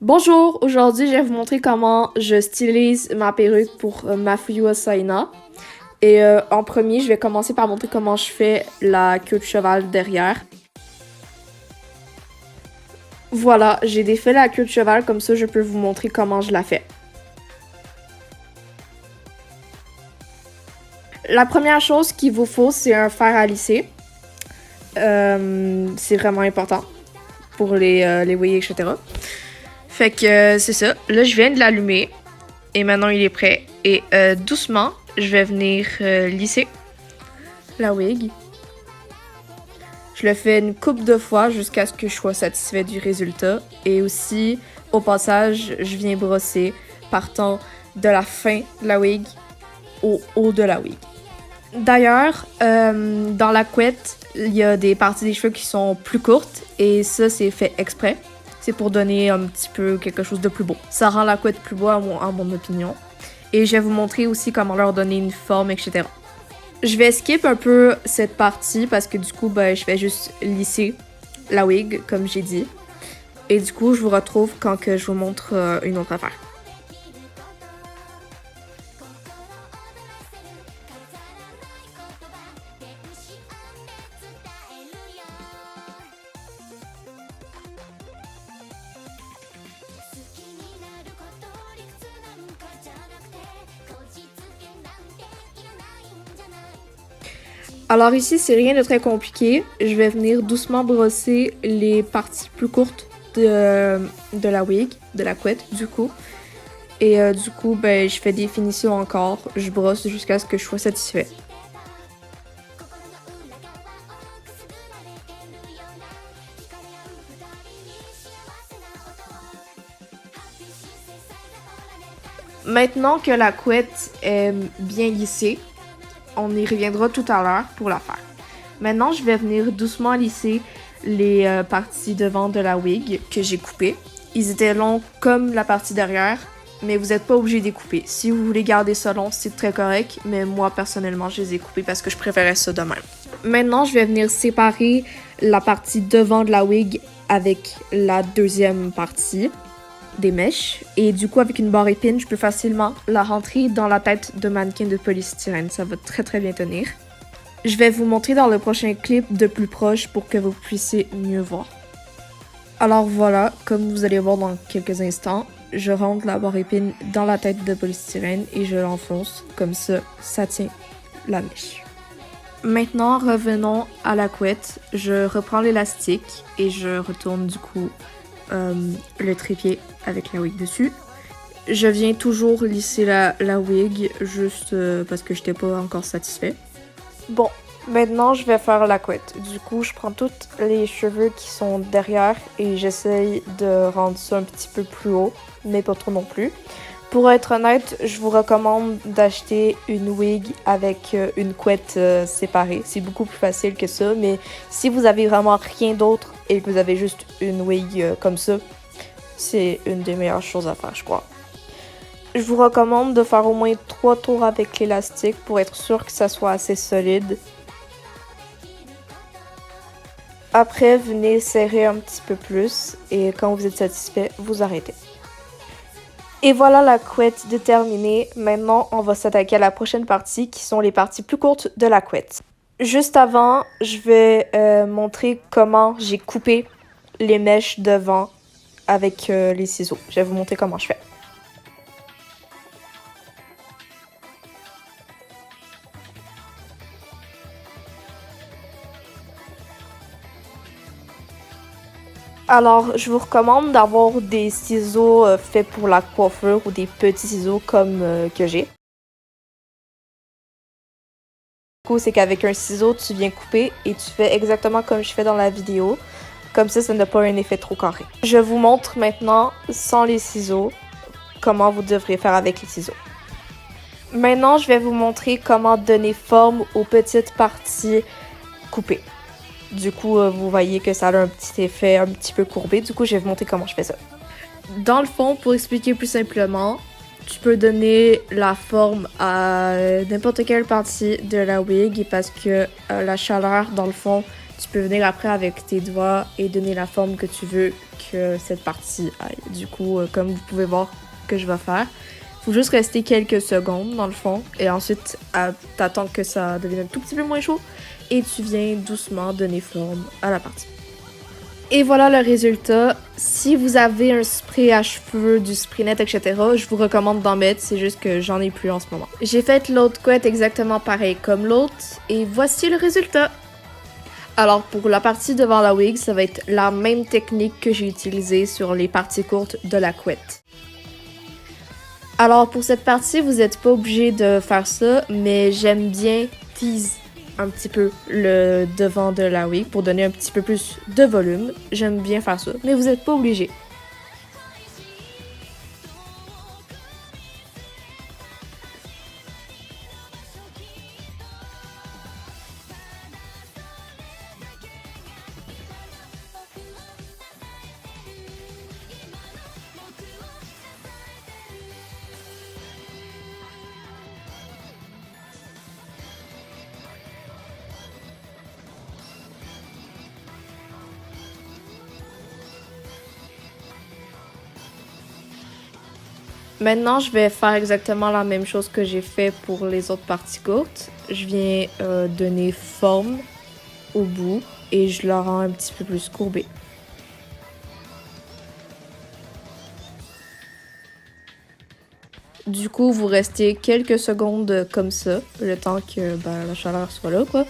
Bonjour, aujourd'hui je vais vous montrer comment je stylise ma perruque pour ma Fuyu Saina. Et en premier, je vais commencer par montrer comment je fais la queue de cheval derrière. Voilà, j'ai défait la queue de cheval, comme ça je peux vous montrer comment je la fais. La première chose qu'il vous faut, c'est un fer à lisser. C'est vraiment important pour les wigs, etc. Fait que c'est ça. Là, je viens de l'allumer. Et maintenant, il est prêt. Et doucement, je vais venir lisser la wig. Je le fais une couple de fois jusqu'à ce que je sois satisfait du résultat. Et aussi, au passage, je viens brosser partant de la fin de la wig au haut de la wig. D'ailleurs, dans la couette, il y a des parties des cheveux qui sont plus courtes. Et ça, c'est fait exprès. C'est pour donner un petit peu quelque chose de plus beau. Ça rend la couette plus beau à mon opinion. Et je vais vous montrer aussi comment leur donner une forme, etc. Je vais skip un peu cette partie parce que du coup, je vais juste lisser la wig, comme j'ai dit. Et du coup, je vous retrouve quand que je vous montre une autre affaire. Alors ici, c'est rien de très compliqué. Je vais venir doucement brosser les parties plus courtes de la wig, de la couette du coup. Et du coup, je fais des finitions encore. Je brosse jusqu'à ce que je sois satisfait. Maintenant que la couette est bien lissée, on y reviendra tout à l'heure pour la faire. Maintenant, je vais venir doucement lisser les parties devant de la wig que j'ai coupées. Ils étaient longs comme la partie derrière, mais vous n'êtes pas obligé de les couper. Si vous voulez garder ça long, c'est très correct, mais moi, personnellement, je les ai coupés parce que je préférais ça de même. Maintenant, je vais venir séparer la partie devant de la wig avec la deuxième partie des mèches. Et du coup, avec une barre épine, je peux facilement la rentrer dans la tête de mannequin de polystyrène. Ça va très très bien tenir. Je vais vous montrer dans le prochain clip de plus proche pour que vous puissiez mieux voir. Alors voilà, comme vous allez voir dans quelques instants, je rentre la barre épine dans la tête de polystyrène et je l'enfonce. Comme ça tient la mèche. Maintenant, revenons à la couette. Je reprends l'élastique et je retourne du coup le trépied avec la wig dessus. Je viens toujours lisser la wig juste parce que j'étais pas encore satisfait. Bon, maintenant je vais faire la couette. Du coup, je prends tous les cheveux qui sont derrière et j'essaye de rendre ça un petit peu plus haut, mais pas trop non plus. Pour être honnête, je vous recommande d'acheter une wig avec une couette séparée. C'est beaucoup plus facile que ça, mais si vous avez vraiment rien d'autre et que vous avez juste une wig comme ça, c'est une des meilleures choses à faire, je crois. Je vous recommande de faire au moins 3 tours avec l'élastique pour être sûr que ça soit assez solide. Après, venez serrer un petit peu plus et quand vous êtes satisfait, vous arrêtez. Et voilà la couette déterminée. Maintenant, on va s'attaquer à la prochaine partie qui sont les parties plus courtes de la couette. Juste avant, je vais montrer comment j'ai coupé les mèches devant avec les ciseaux. Je vais vous montrer comment je fais. Alors, je vous recommande d'avoir des ciseaux faits pour la coiffure ou des petits ciseaux comme que j'ai. Du coup, c'est qu'avec un ciseau, tu viens couper et tu fais exactement comme je fais dans la vidéo. Comme ça n'a pas un effet trop carré. Je vous montre maintenant, sans les ciseaux, comment vous devrez faire avec les ciseaux. Maintenant, je vais vous montrer comment donner forme aux petites parties coupées. Du coup, vous voyez que ça a un petit effet un petit peu courbé. Du coup, je vais vous montrer comment je fais ça. Dans le fond, pour expliquer plus simplement, tu peux donner la forme à n'importe quelle partie de la wig parce que la chaleur, dans le fond, tu peux venir après avec tes doigts et donner la forme que tu veux que cette partie aille. Du coup, comme vous pouvez voir que je vais faire, faut juste rester quelques secondes dans le fond et ensuite t'attends que ça devienne un tout petit peu moins chaud et tu viens doucement donner forme à la partie. Et voilà le résultat. Si vous avez un spray à cheveux, du spray net, etc., je vous recommande d'en mettre, c'est juste que j'en ai plus en ce moment. J'ai fait l'autre couette exactement pareil comme l'autre et voici le résultat. Alors pour la partie devant la wig, ça va être la même technique que j'ai utilisée sur les parties courtes de la couette. Alors pour cette partie, vous n'êtes pas obligé de faire ça, mais j'aime bien tease un petit peu le devant de la wig pour donner un petit peu plus de volume. J'aime bien faire ça, mais vous n'êtes pas obligé. Maintenant, je vais faire exactement la même chose que j'ai fait pour les autres parties courtes. Je viens donner forme au bout et je la rends un petit peu plus courbée. Du coup, vous restez quelques secondes comme ça, le temps que la chaleur soit là, quoi.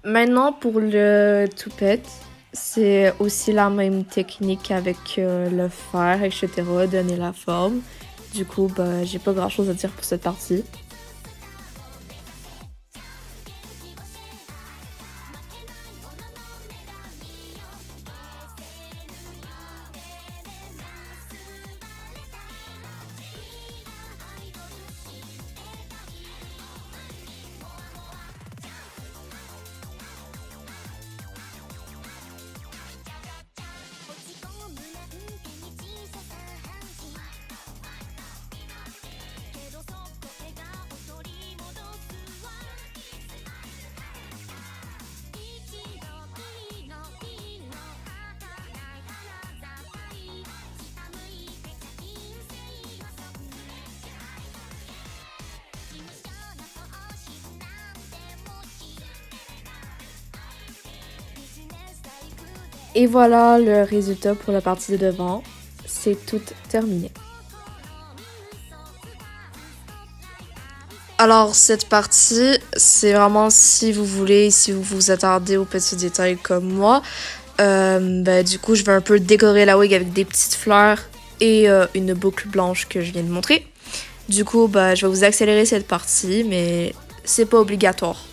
Maintenant, pour le toupette, c'est aussi la même technique avec le fer, etc., donner la forme. Du coup, j'ai pas grand chose à dire pour cette partie. Et voilà le résultat pour la partie de devant. C'est tout terminé. Alors cette partie, c'est vraiment si vous voulez, si vous vous attardez aux petits détails comme moi. Du coup, je vais un peu décorer la wig avec des petites fleurs et une boucle blanche que je viens de montrer. Du coup, je vais vous accélérer cette partie, mais c'est pas obligatoire.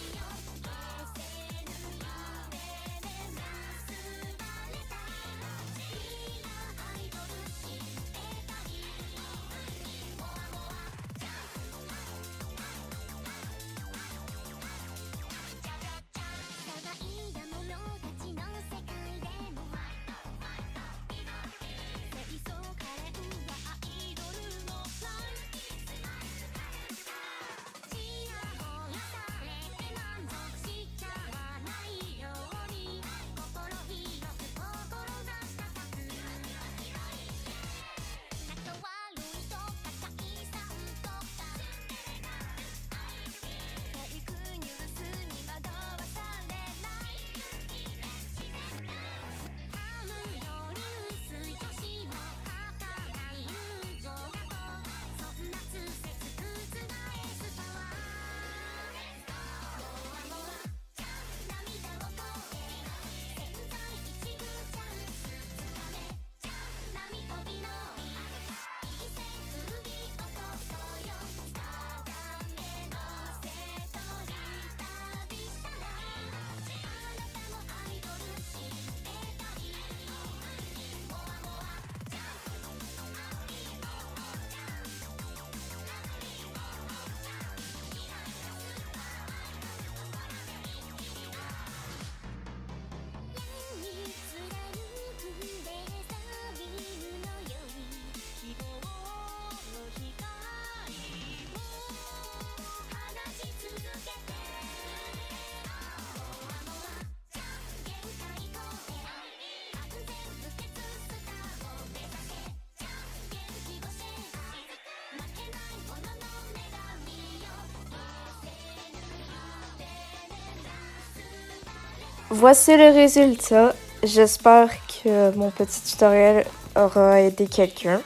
Voici le résultat. J'espère que mon petit tutoriel aura aidé quelqu'un.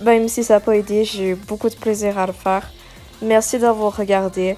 Même si ça n'a pas aidé, j'ai eu beaucoup de plaisir à le faire. Merci d'avoir regardé.